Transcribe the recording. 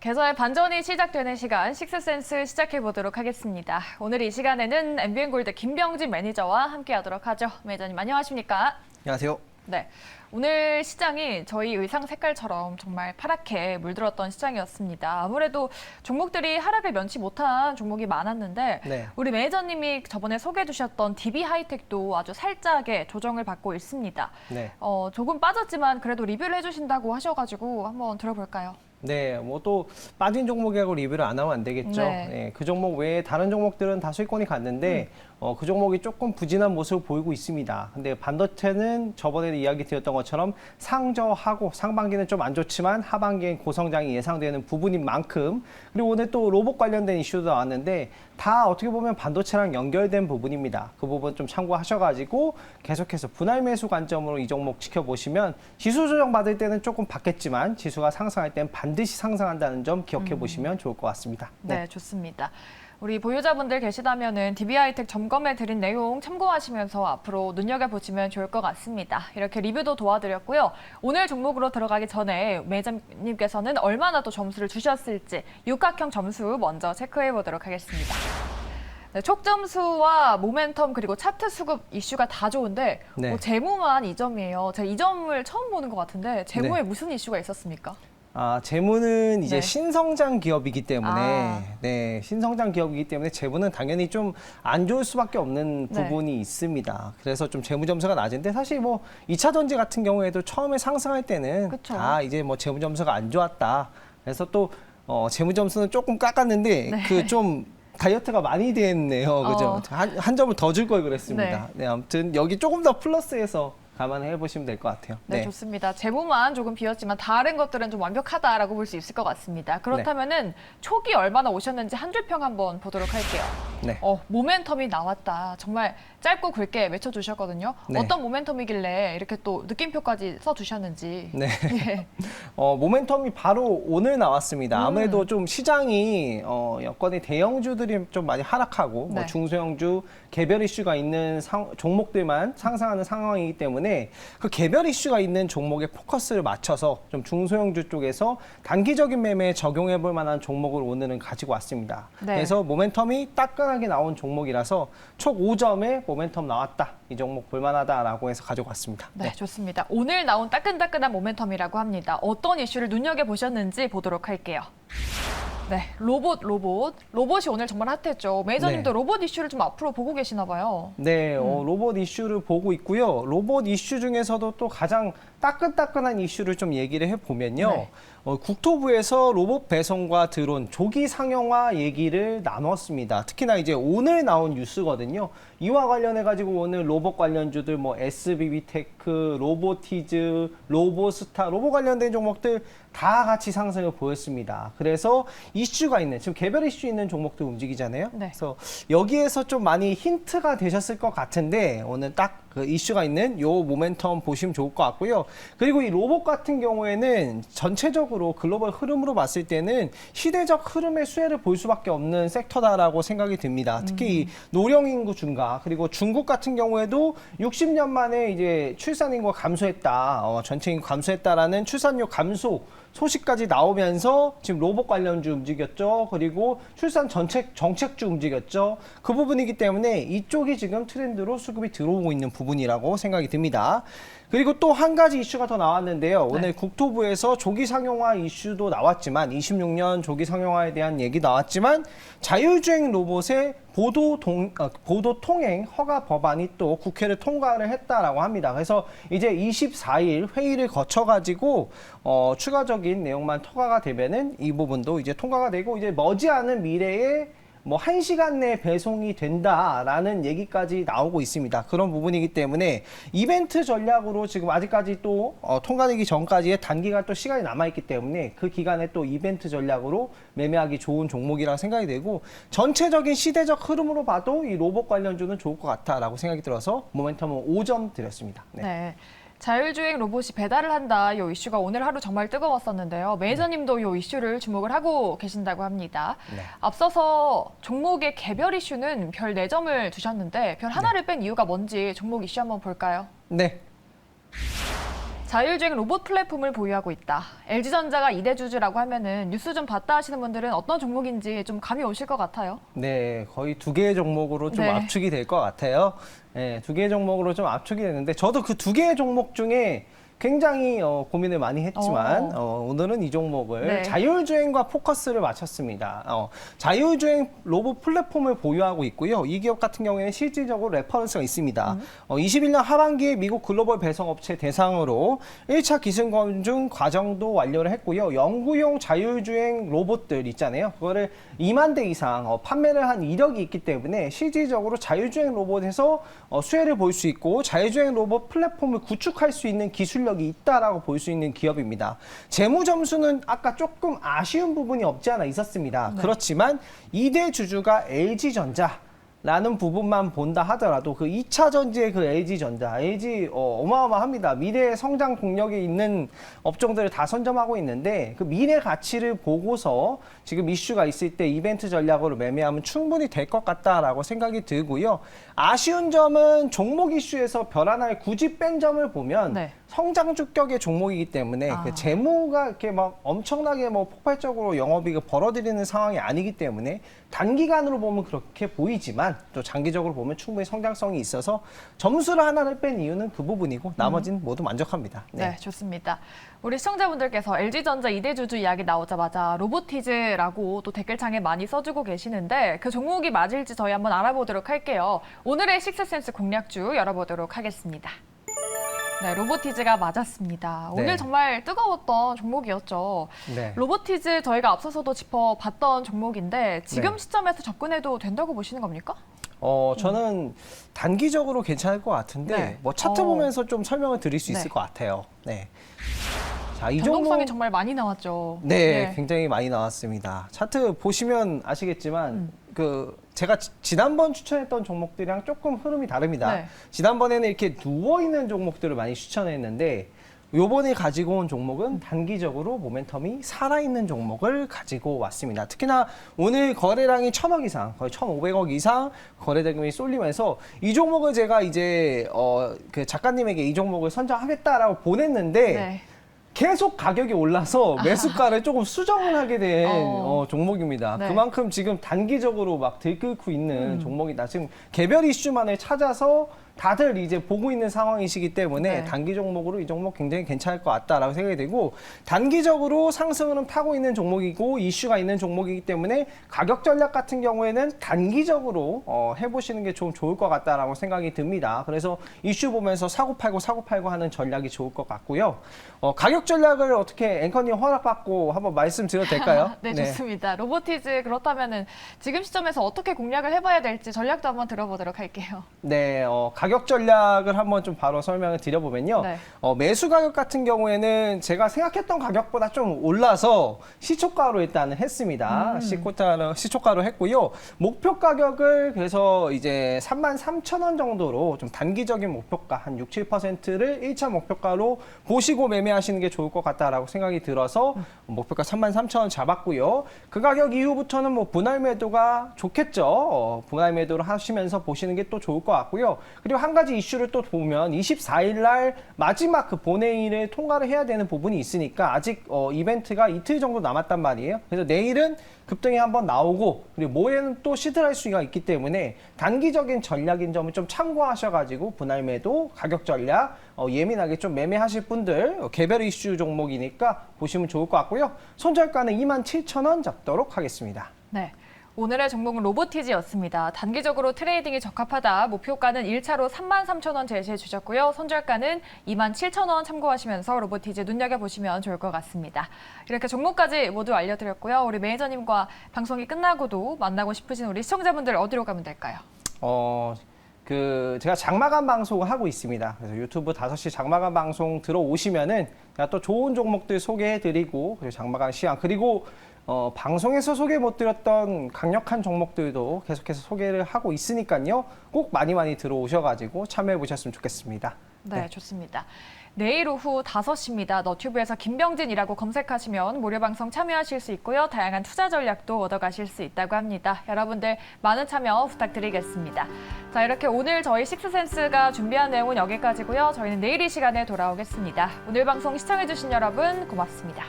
계좌의 반전이 시작되는 시간 식스센스 시작해 보도록 하겠습니다. 오늘 이 시간에는 MBN골드 김병진 매니저와 함께하도록 하죠. 매니저님 안녕하십니까? 안녕하세요. 네, 오늘 시장이 저희 의상 색깔처럼 정말 파랗게 물들었던 시장이었습니다. 아무래도 종목들이 하락을 면치 못한 종목이 많았는데 네. 우리 매니저님이 저번에 소개해 주셨던 DB하이텍도 아주 살짝의 조정을 받고 있습니다. 네. 조금 빠졌지만 그래도 리뷰를 해주신다고 하셔가지고 한번 들어볼까요? 네, 뭐 또 빠진 종목이라고 리뷰를 안 하면 안 되겠죠. 네. 네, 그 종목 외에 다른 종목들은 다 수익권이 갔는데 그 종목이 조금 부진한 모습을 보이고 있습니다. 근데 반도체는 저번에도 이야기 드렸던 것처럼 상저하고 상반기는 좀 안 좋지만 하반기엔 고성장이 예상되는 부분인 만큼, 그리고 오늘 또 로봇 관련된 이슈도 나왔는데 다 어떻게 보면 반도체랑 연결된 부분입니다. 그 부분 좀 참고하셔가지고 계속해서 분할 매수 관점으로 이 종목 지켜보시면 지수 조정 받을 때는 조금 받겠지만 지수가 상승할 때는 반드시 상승한다는 점 기억해 보시면 좋을 것 같습니다. 네, 좋습니다. 우리 보유자분들 계시다면은 DB하이텍 점검해 드린 내용 참고하시면서 앞으로 눈여겨보시면 좋을 것 같습니다. 이렇게 리뷰도 도와드렸고요. 오늘 종목으로 들어가기 전에 매장님께서는 얼마나 또 점수를 주셨을지 육각형 점수 먼저 체크해 보도록 하겠습니다. 네, 촉점수와 모멘텀 그리고 차트 수급 이슈가 다 좋은데 네. 재무만 2점이에요. 제가 이 점을 처음 보는 것 같은데 재무에 네. 무슨 이슈가 있었습니까? 재무는 이제 네. 신성장 기업이기 때문에, 신성장 기업이기 때문에 재무는 당연히 좀 안 좋을 수밖에 없는 네. 부분이 있습니다. 그래서 좀 재무 점수가 낮은데 사실 뭐 2차 전지 같은 경우에도 처음에 상승할 때는 그쵸. 다 이제 뭐 재무 점수가 안 좋았다. 그래서 또 재무 점수는 조금 깎았는데 네. 그 좀 다이어트가 많이 됐네요. 그죠? 한 점을 더 줄 걸 그랬습니다. 네, 아무튼 여기 조금 더 플러스해서 감안해 보시면 될 것 같아요. 네, 좋습니다. 재무만 조금 비었지만 다른 것들은 좀 완벽하다라고 볼 수 있을 것 같습니다. 그렇다면은 촉이 얼마나 오셨는지 한 줄 평 한번 보도록 할게요. 네. 모멘텀이 나왔다. 정말 짧고 굵게 외쳐주셨거든요. 네. 어떤 모멘텀이길래 이렇게 또 느낌표까지 써주셨는지. 네. 예. 모멘텀이 바로 오늘 나왔습니다. 아무래도 좀 시장이 여건의 대형주들이 좀 많이 하락하고 네. 뭐 중소형주 개별 이슈가 있는 종목들만 상승하는 상황이기 때문에 그 개별 이슈가 있는 종목에 포커스를 맞춰서 좀 중소형주 쪽에서 단기적인 매매에 적용해 볼 만한 종목을 오늘은 가지고 왔습니다. 네. 그래서 모멘텀이 따끈하게 나온 종목이라서 촉 5점에 모멘텀 나왔다. 이 종목 볼만하다라고 해서 가지고 왔습니다. 네, 좋습니다. 오늘 나온 따끈따끈한 모멘텀이라고 합니다. 어떤 이슈를 눈여겨보셨는지 보도록 할게요. 네, 로봇이 오늘 정말 핫했죠. 매니저님도 네. 로봇 이슈를 좀 앞으로 보고 계시나 봐요. 네, 로봇 이슈를 보고 있고요. 로봇 이슈 중에서도 또 가장 따끈따끈한 이슈를 좀 얘기를 해보면요. 네. 국토부에서 로봇 배송과 드론 조기 상용화 얘기를 나눴습니다. 특히나 이제 오늘 나온 뉴스거든요. 이와 관련해가지고 오늘 로봇 관련주들 뭐 SBB테크, 로보티즈, 로보스타, 로봇 관련된 종목들 다 같이 상승을 보였습니다. 그래서 이슈가 있는, 지금 개별 이슈 있는 종목들 움직이잖아요. 네. 그래서 여기에서 좀 많이 힌트가 되셨을 것 같은데 오늘 딱 그 이슈가 있는 요 모멘텀 보시면 좋을 것 같고요. 그리고 이 로봇 같은 경우에는 전체적으로 글로벌 흐름으로 봤을 때는 시대적 흐름의 수혜를 볼 수밖에 없는 섹터다라고 생각이 듭니다. 특히 이 노령 인구 증가, 그리고 중국 같은 경우에도 60년 만에 이제 출산 인구가 감소했다, 전체 인구 감소했다라는 출산율 감소 소식까지 나오면서 지금 로봇 관련주 움직였죠. 그리고 출산 정책주 움직였죠. 그 부분이기 때문에 이쪽이 지금 트렌드로 수급이 들어오고 있는 부분이라고 생각이 듭니다. 그리고 또 한 가지 이슈가 더 나왔는데요. 오늘 국토부에서 조기 상용화 이슈도 나왔지만 26년 조기 상용화에 대한 얘기 나왔지만 자율주행 로봇의 보도 통행 허가 법안이 또 국회를 통과를 했다라고 합니다. 그래서 이제 24일 회의를 거쳐가지고 추가적인 내용만 통과가 되면은 이 부분도 이제 통과가 되고 이제 머지않은 미래에 뭐 1시간 내 배송이 된다라는 얘기까지 나오고 있습니다. 그런 부분이기 때문에 이벤트 전략으로 지금 아직까지 또 통과되기 전까지의 단기간 또 시간이 남아있기 때문에 그 기간에 또 이벤트 전략으로 매매하기 좋은 종목이라고 생각이 되고 전체적인 시대적 흐름으로 봐도 이 로봇 관련주는 좋을 것 같다라고 생각이 들어서 모멘텀은 5점 드렸습니다. 네. 네. 자율주행 로봇이 배달을 한다. 이 이슈가 오늘 하루 정말 뜨거웠었는데요. 매니저님도 이 이슈를 주목을 하고 계신다고 합니다. 네. 앞서서 종목의 개별 이슈는 별 4점을 주셨는데 별 하나를 뺀 이유가 뭔지 종목 이슈 한번 볼까요? 네. 자율주행 로봇 플랫폼을 보유하고 있다. LG전자가 2대 주주라고 하면은 뉴스 좀 봤다 하시는 분들은 어떤 종목인지 좀 감이 오실 것 같아요. 네, 거의 두 개의 종목으로 좀 네. 압축이 될 것 같아요. 네, 두 개의 종목으로 좀 압축이 되는데 저도 그 두 개의 종목 중에 굉장히 고민을 많이 했지만 오늘은 이 종목을 네. 자율주행과 포커스를 맞췄습니다. 자율주행 로봇 플랫폼을 보유하고 있고요. 이 기업 같은 경우에는 실질적으로 레퍼런스가 있습니다. 21년 하반기에 미국 글로벌 배송업체 대상으로 1차 기술 검증 과정도 완료를 했고요. 연구용 자율주행 로봇들 있잖아요. 그거를 2만 대 이상 판매를 한 이력이 있기 때문에 실질적으로 자율주행 로봇에서 수혜를 볼 수 있고 자율주행 로봇 플랫폼을 구축할 수 있는 기술력이 있다라고 볼 수 있는 기업입니다. 재무 점수는 아까 조금 아쉬운 부분이 없지 않아 있었습니다. 네. 그렇지만 2대 주주가 LG전자 라는 부분만 본다 하더라도 그 2차 전지의 그 LG전자, LG 어마어마합니다. 미래 성장 동력이 있는 업종들을 다 선점하고 있는데 그 미래 가치를 보고서 지금 이슈가 있을 때 이벤트 전략으로 매매하면 충분히 될 것 같다라고 생각이 들고요. 아쉬운 점은 종목 이슈에서 별 하나를 굳이 뺀 점을 보면 네. 성장 주격의 종목이기 때문에 그 재무가 이렇게 막 엄청나게 뭐 폭발적으로 영업이익을 벌어들이는 상황이 아니기 때문에 단기간으로 보면 그렇게 보이지만 또 장기적으로 보면 충분히 성장성이 있어서 점수를 하나를 뺀 이유는 그 부분이고 나머지는 모두 만족합니다. 네, 좋습니다. 우리 시청자분들께서 LG전자 2대 주주 이야기 나오자마자 로보티즈라고 또 댓글창에 많이 써주고 계시는데 그 종목이 맞을지 저희 한번 알아보도록 할게요. 오늘의 식스센스 공략주 열어보도록 하겠습니다. 네, 로보티즈가 맞았습니다. 오늘 네. 정말 뜨거웠던 종목이었죠. 네. 로보티즈 저희가 앞서서도 짚어봤던 종목인데 지금 네. 시점에서 접근해도 된다고 보시는 겁니까? 저는 단기적으로 괜찮을 것 같은데 네. 뭐 차트 보면서 좀 설명을 드릴 수 있을 네. 것 같아요. 네. 자, 이 변동성이 종목 정말 많이 나왔죠. 네, 굉장히 많이 나왔습니다. 차트 보시면 아시겠지만 제가 지난번 추천했던 종목들이랑 조금 흐름이 다릅니다. 네. 지난번에는 이렇게 누워있는 종목들을 많이 추천했는데 요번에 가지고 온 종목은 단기적으로 모멘텀이 살아있는 종목을 가지고 왔습니다. 특히나 오늘 거래량이 1,000억 이상, 거의 1,500억 이상 거래대금이 쏠리면서 이 종목을 제가 이제 그 작가님에게 이 종목을 선정하겠다라고 보냈는데 네. 계속 가격이 올라서 매수가를 조금 수정을 하게 된 종목입니다. 네. 그만큼 지금 단기적으로 막 들끓고 있는 종목이다. 지금 개별 이슈만을 찾아서 다들 이제 보고 있는 상황이시기 때문에 네. 단기 종목으로 이 종목 굉장히 괜찮을 것 같다라고 생각이 되고 단기적으로 상승을 타고 있는 종목이고 이슈가 있는 종목이기 때문에 가격 전략 같은 경우에는 단기적으로 해보시는 게 좀 좋을 것 같다라고 생각이 듭니다. 그래서 이슈 보면서 사고 팔고 하는 전략이 좋을 것 같고요. 가격 전략을 어떻게 앵커님 허락받고 한번 말씀드려도 될까요? 네, 좋습니다. 로보티즈 그렇다면은 지금 시점에서 어떻게 공략을 해봐야 될지 전략도 한번 들어보도록 할게요. 네, 가격 전략을 한번 좀 바로 설명을 드려보면요. 네. 매수 가격 같은 경우에는 제가 생각했던 가격보다 좀 올라서 시초가로 일단은 했습니다. 시초가로 했고요. 목표 가격을 그래서 이제 33,000원 정도로 좀 단기적인 목표가 한 6, 7%를 1차 목표가로 보시고 매매하시는 게 좋을 것 같다라고 생각이 들어서 목표가 33,000원 잡았고요. 그 가격 이후부터는 뭐 분할 매도가 좋겠죠. 분할 매도를 하시면서 보시는 게 또 좋을 것 같고요. 그리고 한 가지 이슈를 또 보면 24일 날 마지막 그 본회의를 통과를 해야 되는 부분이 있으니까 아직 이벤트가 이틀 정도 남았단 말이에요. 그래서 내일은 급등이 한번 나오고 그리고 모레는 또 시들할 수가 있기 때문에 단기적인 전략인 점을 좀 참고하셔가지고 분할 매도, 가격 전략 예민하게 좀 매매하실 분들 개별 이슈 종목이니까 보시면 좋을 것 같고요. 손절가는 27,000원 잡도록 하겠습니다. 네. 오늘의 종목은 로보티즈였습니다. 단기적으로 트레이딩이 적합하다. 목표가는 1차로 33,000원 제시해 주셨고요. 손절가는 27,000원 참고하시면서 로보티즈 눈여겨보시면 좋을 것 같습니다. 이렇게 종목까지 모두 알려드렸고요. 우리 매니저님과 방송이 끝나고도 만나고 싶으신 우리 시청자분들 어디로 가면 될까요? 제가 장마감 방송을 하고 있습니다. 그래서 유튜브 5시 장마감 방송 들어오시면은 제가 또 좋은 종목들 소개해드리고 그리고 장마감 시황 그리고 방송에서 소개 못 드렸던 강력한 종목들도 계속해서 소개를 하고 있으니까요. 꼭 많이 들어오셔가지고 참여해 보셨으면 좋겠습니다. 네, 좋습니다. 내일 오후 5시입니다. 너튜브에서 김병진이라고 검색하시면 무료 방송 참여하실 수 있고요. 다양한 투자 전략도 얻어가실 수 있다고 합니다. 여러분들 많은 참여 부탁드리겠습니다. 자, 이렇게 오늘 저희 식스센스가 준비한 내용은 여기까지고요. 저희는 내일 이 시간에 돌아오겠습니다. 오늘 방송 시청해주신 여러분 고맙습니다.